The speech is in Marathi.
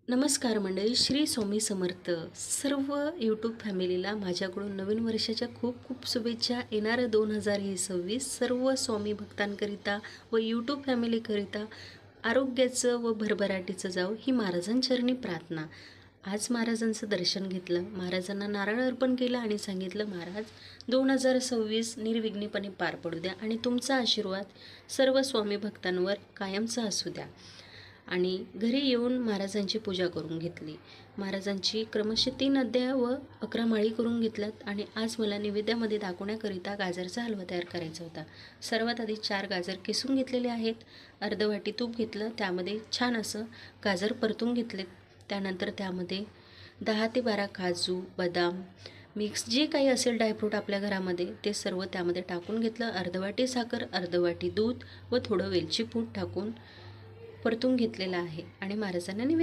नमस्कार मंडळी, श्री स्वामी समर्थ. सर्व यूट्यूब फॅमिलीला माझ्याकडून नवीन वर्षाच्या खूप खूप शुभेच्छा. येणारं 2026 सर्व स्वामी भक्तांकरिता व यूट्यूब फॅमिलीकरिता आरोग्याचं व भरभराटीचं जावं ही महाराजांचरणी प्रार्थना. आज महाराजांचं दर्शन घेतलं, महाराजांना नारळ अर्पण केलं आणि सांगितलं, महाराज 2026 निर्विघ्नपणे पार पडू द्या आणि तुमचा आशीर्वाद सर्व स्वामी भक्तांवर कायमचा असू द्या. आणि घरी येऊन महाराजांची पूजा करून घेतली. महाराजांची क्रमशः 3 अध्याय व 11 माळी करून घेतल्यात. आणि आज मला नैवेद्यामध्ये दाखवण्याकरिता गाजरचा हलवा तयार करायचा होता. सर्वात आधी 4 गाजर किसून घेतलेले आहेत. अर्ध वाटी तूप घेतलं, त्यामध्ये छान असं गाजर परतून घेतले. त्यानंतर त्यामध्ये 10 ते 12 काजू, बदाम मिक्स जे काही असेल ड्रायफ्रूट आपल्या घरामध्ये ते सर्व त्यामध्ये टाकून घेतलं. अर्ध वाटी साखर, अर्ध वाटी दूध व थोडं वेलची पूड टाकून परतून घेतलेला आहे आणि महाराजांना निवेदन